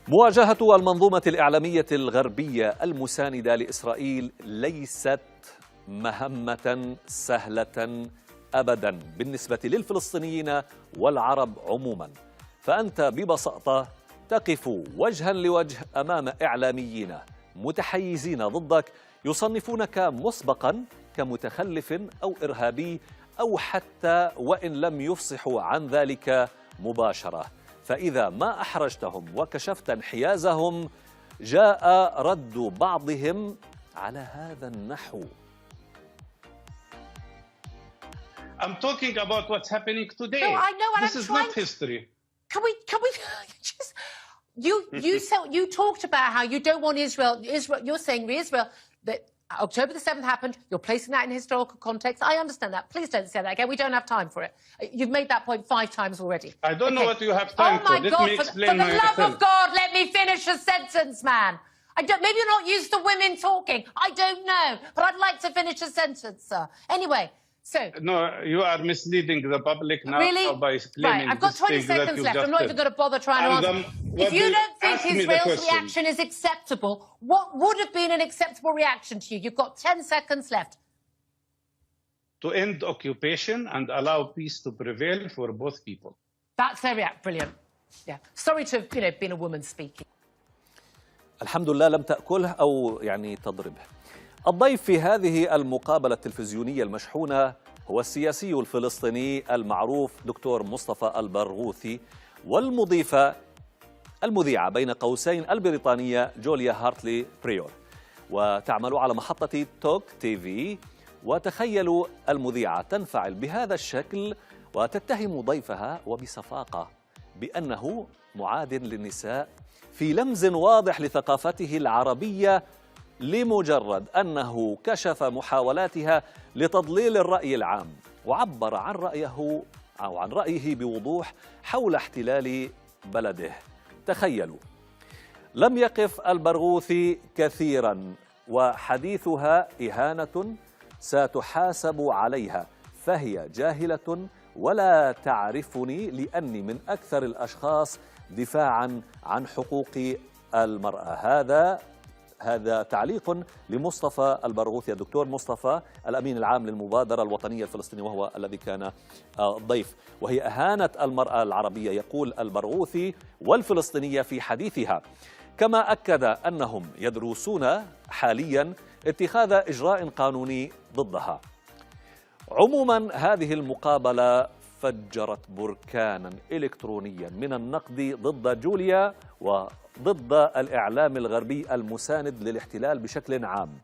مواجهة المنظومة الإعلامية الغربية المساندة لإسرائيل ليست مهمة سهلة أبدا بالنسبة للفلسطينيين والعرب عموما، فأنت ببساطة تقف وجها لوجه أمام إعلاميين متحيزين ضدك يصنفونك مسبقا كمتخلف أو إرهابي أو حتى وإن لم يفصحوا عن ذلك مباشرة. فإذا ما أحرجتهم وكشفت انحيازهم جاء رد بعضهم على هذا النحو. I'm talking about what's happening today. No, I know, and this is not history. Can we just you talked about how you don't want Israel. You're saying Israel that October the 7th happened. You're placing that in historical context. I understand that. Please don't say that again. We don't have time for it. You've made that point 5 times already. I don't know what you have time for. Let me explain for the love of God, let me finish a sentence, man. Maybe you're not used to women talking. I don't know. But I'd like to finish a sentence, sir. Anyway, so... No, you are misleading the public now really? by claiming right, I've got 20 seconds left. I'm not even going to bother trying to answer. If you don't think Israel's reaction is acceptable, what would have been an acceptable reaction to you? You've got 10 seconds left. To end occupation and allow peace to prevail for both people. That's their reaction. Brilliant. Yeah. Sorry to have been a woman speaking. الحمد لله لم تأكله أو تضربه. الضيف في هذه المقابلة التلفزيونية المشحونة هو السياسي الفلسطيني المعروف دكتور مصطفى البرغوثي، والمضيفة المذيعة بين قوسين البريطانية جوليا هارتلي بريور، وتعمل على محطة توك تي في. وتخيلوا المذيعة تنفعل بهذا الشكل وتتهم ضيفها وبصفاقة بأنه معاد للنساء في لمز واضح لثقافته العربية، لمجرد أنه كشف محاولاتها لتضليل الرأي العام وعبر عن رأيه أو عن رأيه بوضوح حول احتلال بلده. تخيلوا، لم يقف البرغوثي كثيرا وحديثها إهانة ستحاسب عليها، فهي جاهلة ولا تعرفني لأني من أكثر الأشخاص دفاعا عن حقوق المرأة. هذا تعليق لمصطفى البرغوثي، الدكتور مصطفى الأمين العام للمبادرة الوطنية الفلسطينية، وهو الذي كان الضيف. وهي أهانة المرأة العربية، يقول البرغوثي، والفلسطينية في حديثها. كما أكد أنهم يدرسون حاليا اتخاذ إجراء قانوني ضدها. عموما هذه المقابلة فجرت بركانا إلكترونيا من النقد ضد جوليا وضد الإعلام الغربي المساند للاحتلال بشكل عام،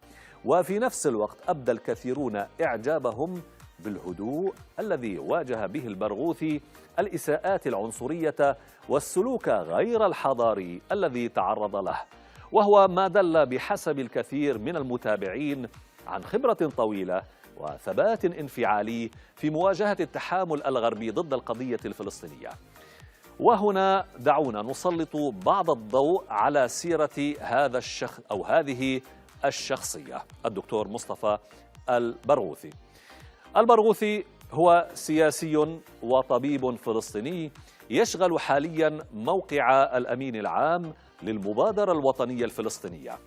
وفي نفس الوقت أبدى الكثيرون إعجابهم بالهدوء الذي واجه به البرغوثي الإساءات العنصرية والسلوك غير الحضاري الذي تعرض له، وهو ما دل بحسب الكثير من المتابعين عن خبرة طويلة وثبات انفعالي في مواجهة التحامل الغربي ضد القضية الفلسطينية. وهنا دعونا نسلط بعض الضوء على سيرة هذا الشخص أو هذه الشخصية، الدكتور مصطفى البرغوثي. البرغوثي هو سياسي وطبيب فلسطيني يشغل حاليا موقع الأمين العام للمبادرة الوطنية الفلسطينية،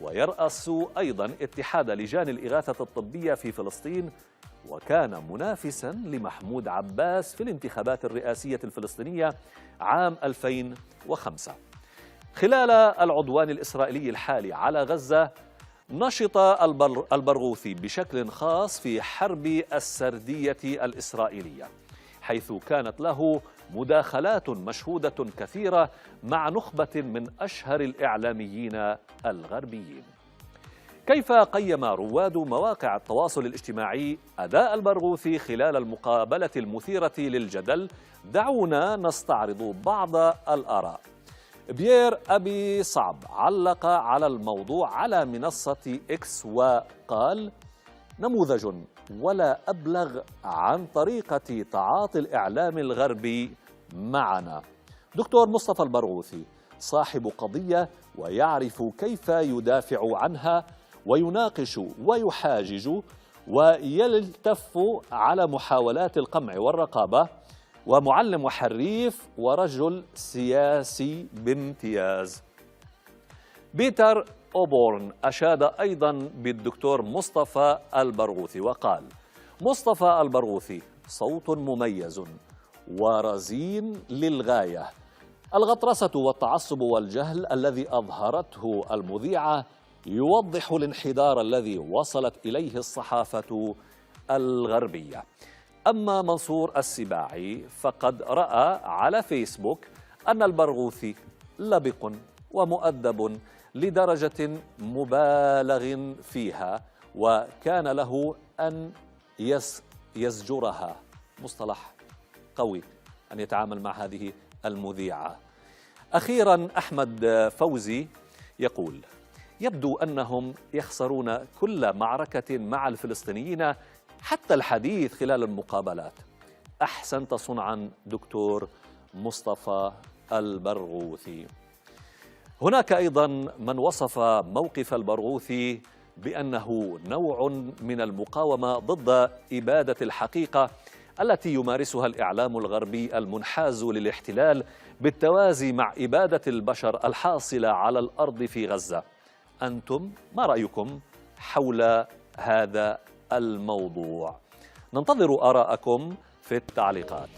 ويرأس أيضا اتحاد لجان الإغاثة الطبية في فلسطين، وكان منافسا لمحمود عباس في الانتخابات الرئاسية الفلسطينية عام 2005. خلال العدوان الإسرائيلي الحالي على غزة نشط البرغوثي بشكل خاص في حرب السردية الإسرائيلية، حيث كانت له مداخلات مشهودة كثيرة مع نخبة من أشهر الإعلاميين الغربيين. كيف قيم رواد مواقع التواصل الاجتماعي أداء البرغوثي خلال المقابلة المثيرة للجدل؟ دعونا نستعرض بعض الآراء. بيير أبي صعب علق على الموضوع على منصة إكس وقال: نموذج ولا أبلغ عن طريقة تعاطي الإعلام الغربي معنا. دكتور مصطفى البرغوثي صاحب قضية ويعرف كيف يدافع عنها ويناقش ويحاجج ويلتف على محاولات القمع والرقابة ومعلم وحريف ورجل سياسي بامتياز. بيتر أوبورن أشاد أيضا بالدكتور مصطفى البرغوثي وقال: مصطفى البرغوثي صوت مميز ورزين للغاية. الغطرسة والتعصب والجهل الذي أظهرته المذيعة يوضح الانحدار الذي وصلت إليه الصحافة الغربية. أما منصور السباعي فقد رأى على فيسبوك أن البرغوثي لبق ومؤدب لدرجة مبالغ فيها، وكان له أن يزجرها، مصطلح قوي أن يتعامل مع هذه المذيعة. أخيرا أحمد فوزي يقول: يبدو أنهم يخسرون كل معركة مع الفلسطينيين، حتى الحديث خلال المقابلات. أحسنت صنعا دكتور مصطفى البرغوثي. هناك أيضا من وصف موقف البرغوثي بأنه نوع من المقاومة ضد إبادة الحقيقة التي يمارسها الإعلام الغربي المنحاز للاحتلال بالتوازي مع إبادة البشر الحاصلة على الأرض في غزة. أنتم ما رأيكم حول هذا الموضوع؟ ننتظر آراءكم في التعليقات.